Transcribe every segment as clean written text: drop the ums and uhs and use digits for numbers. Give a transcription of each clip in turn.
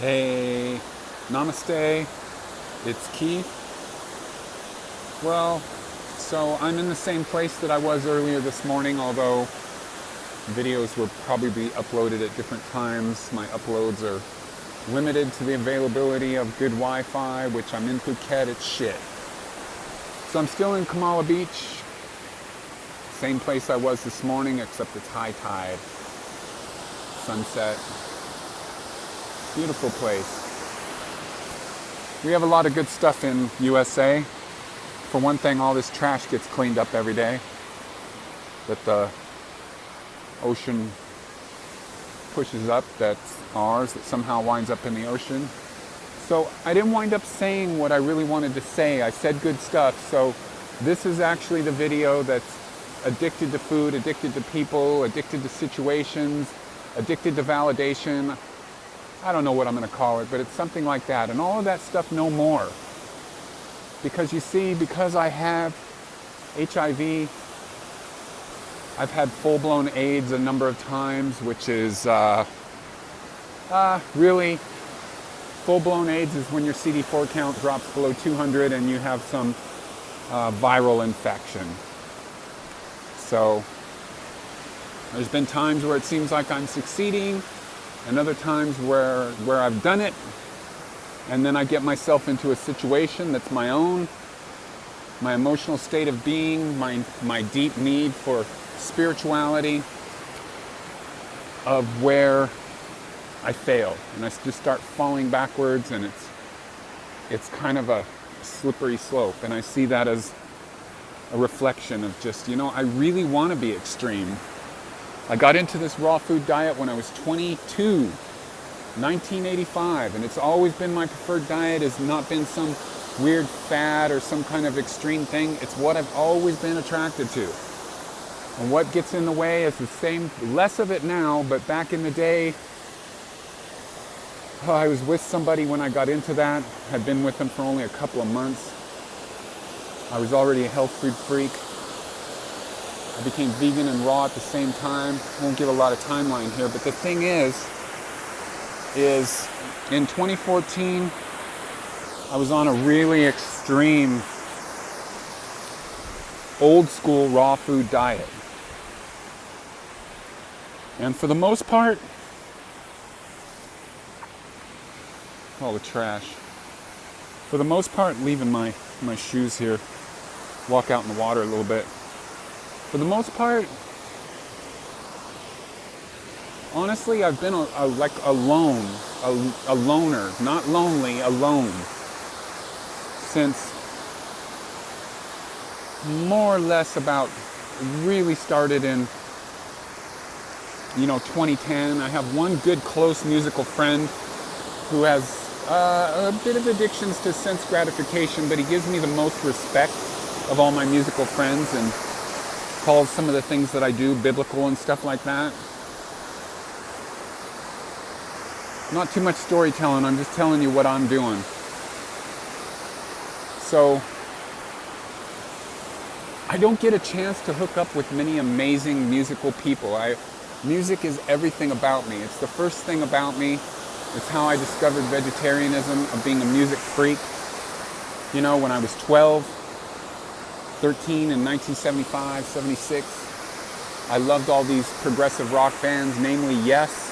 Hey, namaste, it's Keith. Well, so I'm in the same place that I was earlier this morning, although videos will probably be uploaded at different times. My uploads are limited to the availability of good Wi-Fi, which I'm in Phuket, it's shit. So I'm still in Kamala Beach, same place I was this morning, except it's high tide, sunset. Beautiful place. We have a lot of good stuff in USA. For one thing, all this trash gets cleaned up every day that the ocean pushes up, that's ours, that somehow winds up in the ocean. So I didn't wind up saying what I really wanted to say. I said good stuff. So this is actually the video that's addicted to food, addicted to people, addicted to situations, addicted to validation. I don't know what I'm going to call it, but it's something like that. And all of that stuff no more. Because you see, because I have HIV, I've had full-blown AIDS a number of times, which is really, full-blown AIDS is when your CD4 count drops below 200 and you have some viral infection. So there's been times where it seems like I'm succeeding, and other times where I've done it, and then I get myself into a situation that's my own, my emotional state of being, my deep need for spirituality, of where I fail. And I just start falling backwards, and it's kind of a slippery slope. And I see that as a reflection of just, I really want to be extreme. I got into this raw food diet when I was 22, 1985, and it's always been my preferred diet. It's not been some weird fad or some kind of extreme thing. It's what I've always been attracted to. And what gets in the way is the same, less of it now, but back in the day, I was with somebody when I got into that. Had been with them for only a couple of months. I was already a health food freak. I became vegan and raw at the same time. I won't give a lot of timeline here, but the thing is in 2014, I was on a really extreme, old school raw food diet. And for the most part, all the trash. For the most part, leaving my shoes here, walk out in the water a little bit. For the most part, honestly, I've been a loner, not lonely, alone, since more or less about, really started in, 2010. I have one good close musical friend who has a bit of addictions to sense gratification, but he gives me the most respect of all my musical friends and calls some of the things that I do biblical and stuff like that. Not too much storytelling, I'm just telling you what I'm doing. So, I don't get a chance to hook up with many amazing musical people. Music is everything about me. It's the first thing about me. It's how I discovered vegetarianism, of being a music freak. When I was 12, 13 in 1975, 76. I loved all these progressive rock bands, namely Yes.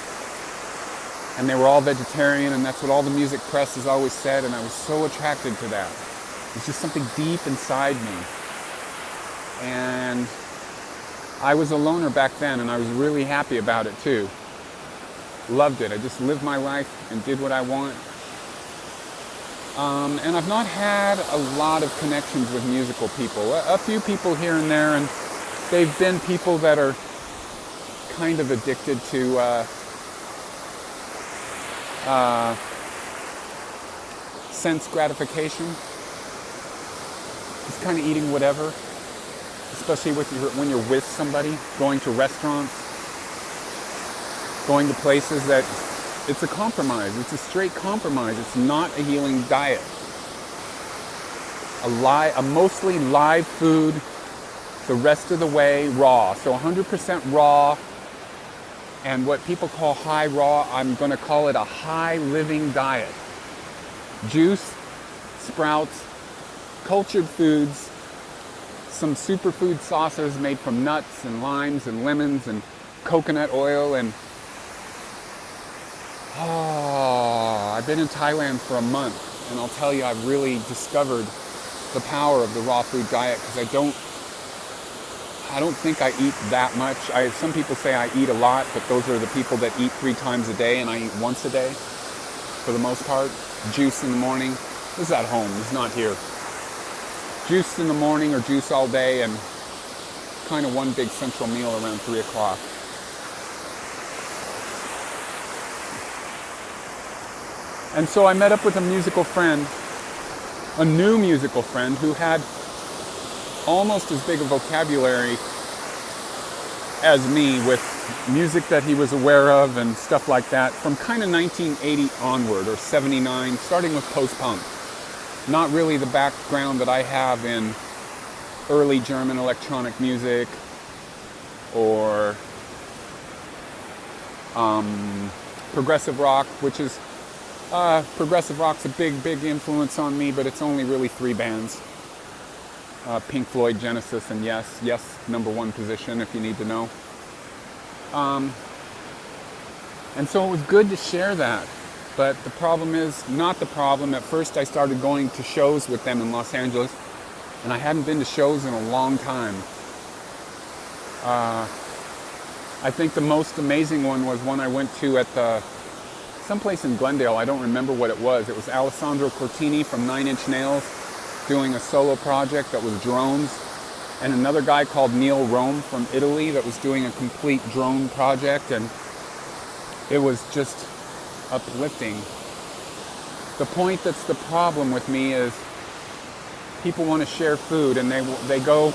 And they were all vegetarian, and that's what all the music press has always said, and I was so attracted to that. It's just something deep inside me. And I was a loner back then, and I was really happy about it too. Loved it. I just lived my life and did what I want. And I've not had a lot of connections with musical people. A few people here and there, and they've been people that are kind of addicted to sense gratification. Just kind of eating whatever, especially when you're with somebody, going to restaurants, going to places that it's a compromise. It's a straight compromise. It's not a healing diet. A mostly live food, the rest of the way raw. So 100% raw And what people call high raw, I'm going to call it a high living diet. Juice, sprouts, cultured foods, some superfood sauces made from nuts and limes and lemons and coconut oil. And I've been in Thailand for a month, and I'll tell you, I've really discovered the power of the raw food diet, because I don't think I eat that much. Some people say I eat a lot, but those are the people that eat 3 times a day, and I eat once a day for the most part. Juice in the morning. This is at home, this is not here. Juice in the morning or juice all day, and kind of one big central meal around 3 o'clock. And so I met up with a musical friend, a new musical friend, who had almost as big a vocabulary as me, with music that he was aware of and stuff like that, from kind of 1980 onward, or 79, starting with post-punk. Not really the background that I have in early German electronic music, or progressive rock, which is, progressive rock's a big influence on me, but it's only really 3 bands. Pink Floyd, Genesis, and Yes. Yes, number 1 position if you need to know. And so it was good to share that. But the problem is, not the problem. At first I started going to shows with them in Los Angeles, and I hadn't been to shows in a long time. I think the most amazing one was one I went to at someplace in Glendale. I don't remember what it was. It was Alessandro Cortini from Nine Inch Nails doing a solo project that was drones, and another guy called Neil Rome from Italy that was doing a complete drone project, and it was just uplifting. The point that's the problem with me is people want to share food, and they go,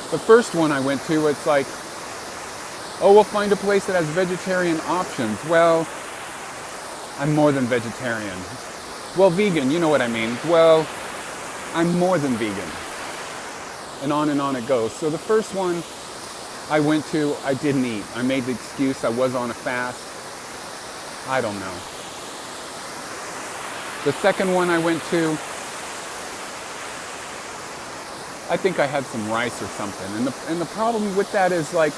the first one I went to, it's like, oh, we'll find a place that has vegetarian options. Well, I'm more than vegetarian. Well, vegan, you know what I mean. Well, I'm more than vegan. And on it goes. So the first one I went to, I didn't eat. I made the excuse I was on a fast. I don't know. The second one I went to, I think I had some rice or something. And the problem with that is like,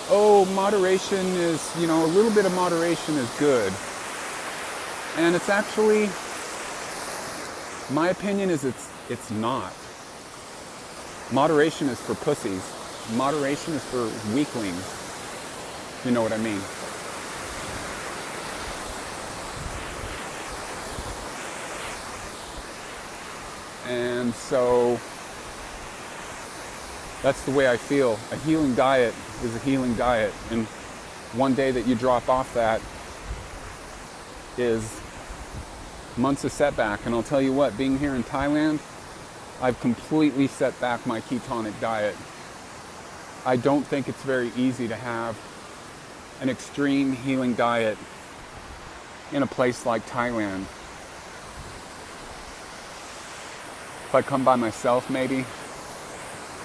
oh, moderation is, a little bit of moderation is good. And it's actually, my opinion is it's not. Moderation is for pussies. Moderation is for weaklings. You know what I mean? And so that's the way I feel. A healing diet is a healing diet. And one day that you drop off that is months of setback. And I'll tell you what, being here in Thailand, I've completely set back my ketonic diet. I don't think it's very easy to have an extreme healing diet in a place like Thailand. If I come by myself, maybe.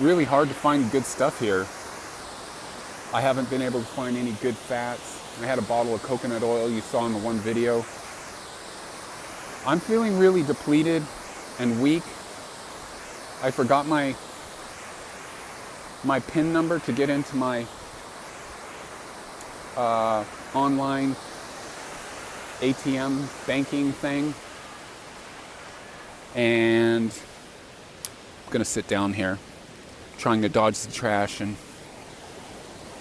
Really hard to find good stuff here. I haven't been able to find any good fats. I had a bottle of coconut oil you saw in the one video. I'm feeling really depleted and weak. I forgot my PIN number to get into my online ATM banking thing. And I'm gonna sit down here, trying to dodge the trash and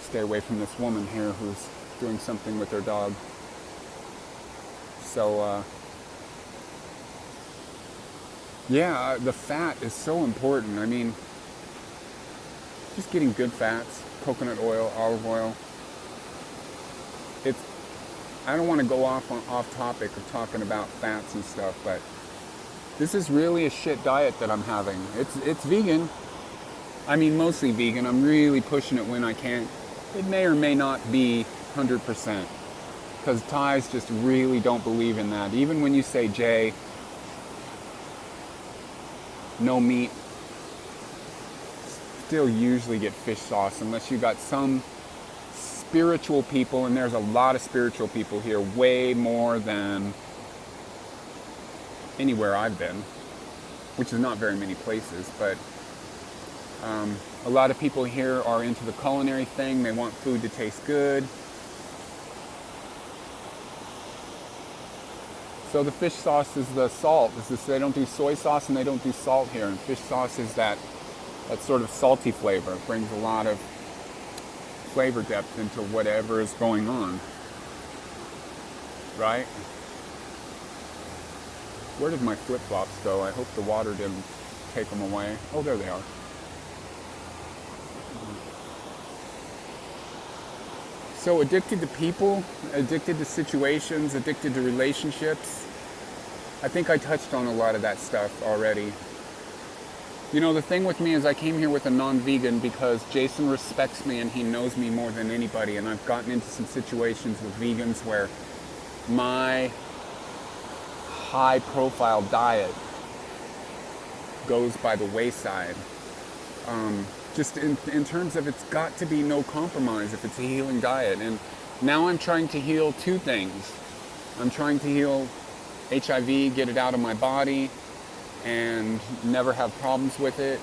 stay away from this woman here who's doing something with her dog. So, yeah, the fat is so important. I mean, just getting good fats, coconut oil, olive oil. I don't want to go off topic of talking about fats and stuff, but this is really a shit diet that I'm having. It's vegan. I mean, mostly vegan. I'm really pushing it when I can. It may or may not be 100%, because Thais just really don't believe in that. Even when you say, Jay, no meat, still usually get fish sauce unless you got some spiritual people, and there's a lot of spiritual people here, way more than anywhere I've been, which is not very many places, but a lot of people here are into the culinary thing. They want food to taste good. So the fish sauce is the salt. They don't do soy sauce and they don't do salt here. And fish sauce is that sort of salty flavor. It brings a lot of flavor depth into whatever is going on. Right? Where did my flip-flops go? I hope the water didn't take them away. Oh, there they are. So addicted to people, addicted to situations, addicted to relationships. I think I touched on a lot of that stuff already. You know, the thing with me is I came here with a non-vegan because Jason respects me and he knows me more than anybody. And I've gotten into some situations with vegans where my high-profile diet goes by the wayside. Just in terms of it's got to be no compromise if it's a healing diet. And now I'm trying to heal two things. I'm trying to heal HIV, get it out of my body, and never have problems with it.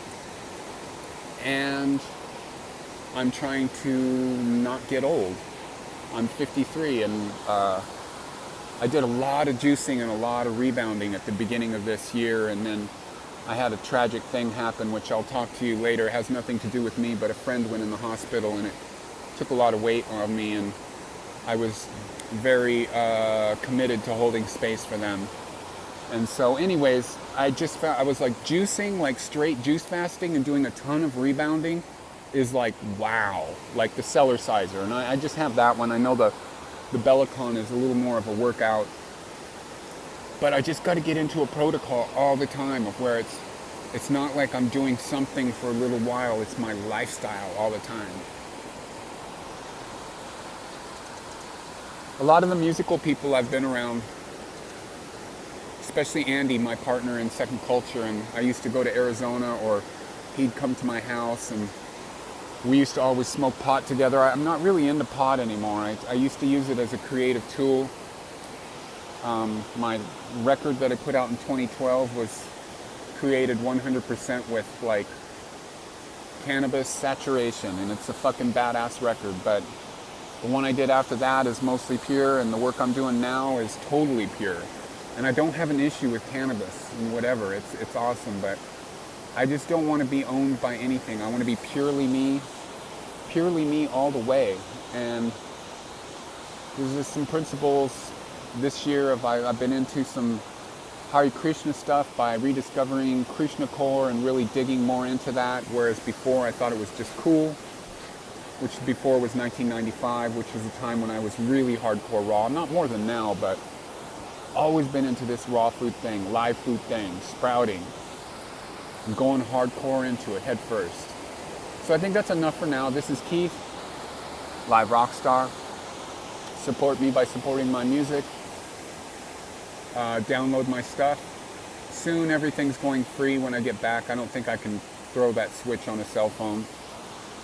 And I'm trying to not get old. I'm 53 and I did a lot of juicing and a lot of rebounding at the beginning of this year, and then I had a tragic thing happen, which I'll talk to you later. It has nothing to do with me, but a friend went in the hospital and it took a lot of weight on me, and I was very committed to holding space for them. And so anyways, I just found, I was like juicing, like straight juice fasting and doing a ton of rebounding is like, wow, like the Cellar Sizer. And I just have that one. I know the Bellicon is a little more of a workout. But I just got to get into a protocol all the time of where it's not like I'm doing something for a little while, it's my lifestyle all the time. A lot of the musical people I've been around, especially Andy, my partner in Second Culture, and I used to go to Arizona or he'd come to my house and we used to always smoke pot together. I'm not really into pot anymore. I used to use it as a creative tool. My record that I put out in 2012 was created 100% with like cannabis saturation, and it's a fucking badass record. But the one I did after that is mostly pure, and the work I'm doing now is totally pure. And I don't have an issue with cannabis and whatever. It's awesome, but I just don't want to be owned by anything. I want to be purely me all the way. And there's just some principles. This year, I've been into some Hare Krishna stuff by rediscovering Krishna core and really digging more into that, whereas before I thought it was just cool, which before was 1995, which was a time when I was really hardcore raw. Not more than now, but always been into this raw food thing, live food thing, sprouting. I'm going hardcore into it head first. So I think that's enough for now. This is Keith, Live Rockstar. Support me by supporting my music. Download my stuff. Soon everything's going free when I get back. I don't think I can throw that switch on a cell phone.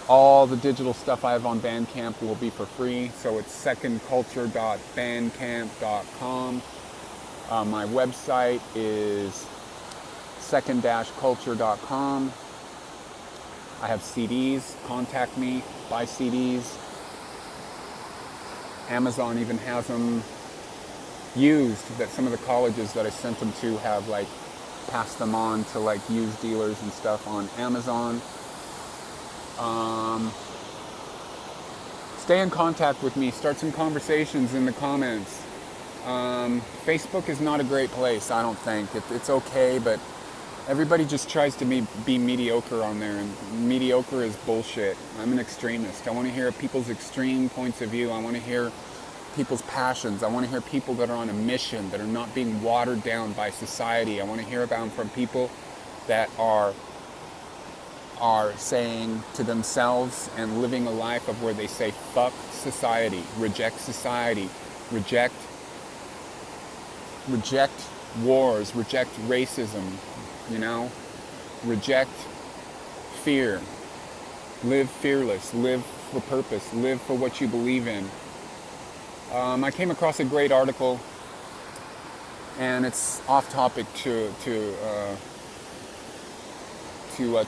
All the digital stuff I have on Bandcamp will be for free. So it's secondculture.bandcamp.com. My website is second-culture.com. I have CDs. Contact me. Buy CDs. Amazon even has them used, that some of the colleges that I sent them to have like passed them on to like used dealers and stuff on Amazon. Stay in contact with me. Start some conversations in the comments. Facebook is not a great place, I don't think. It's okay, but everybody just tries to be mediocre on there, and mediocre is bullshit. I'm an extremist. I want to hear people's extreme points of view. I want to hear people's passions. I want to hear people that are on a mission, that are not being watered down by society. I want to hear about them from people that are saying to themselves and living a life of where they say, fuck society, reject society, reject wars, reject racism, reject fear. Live fearless, live for purpose, live for what you believe in. I came across a great article, and it's off topic to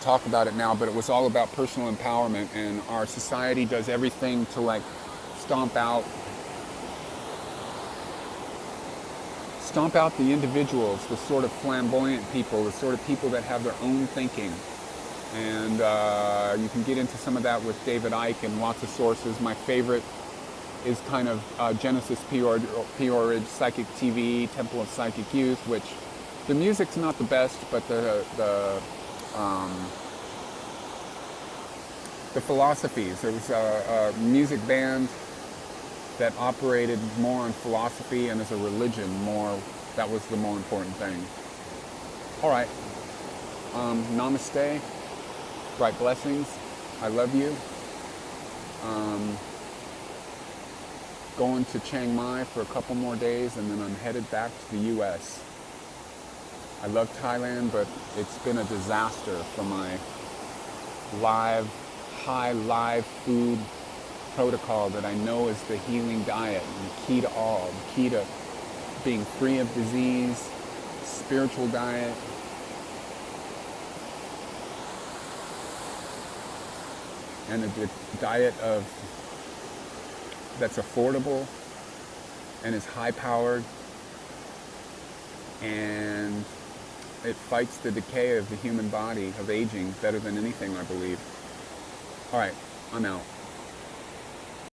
talk about it now, but it was all about personal empowerment, and our society does everything to like stomp out the individuals, the sort of flamboyant people, the sort of people that have their own thinking. And you can get into some of that with David Icke and lots of sources. My favorite is kind of Genesis P-Orridge, Psychic TV, Temple of Psychic Youth, which the music's not the best, but the philosophies. There was a music band that operated more on philosophy and as a religion more. That was the more important thing. All right. Namaste. Bright blessings. I love you. Going to Chiang Mai for a couple more days, and then I'm headed back to the U.S. I love Thailand, but it's been a disaster for my high live food protocol that I know is the healing diet and the key to all, the key to being free of disease, spiritual diet. And a diet that's affordable and is high-powered, and it fights the decay of the human body, of aging, better than anything, I believe. All right, I'm out.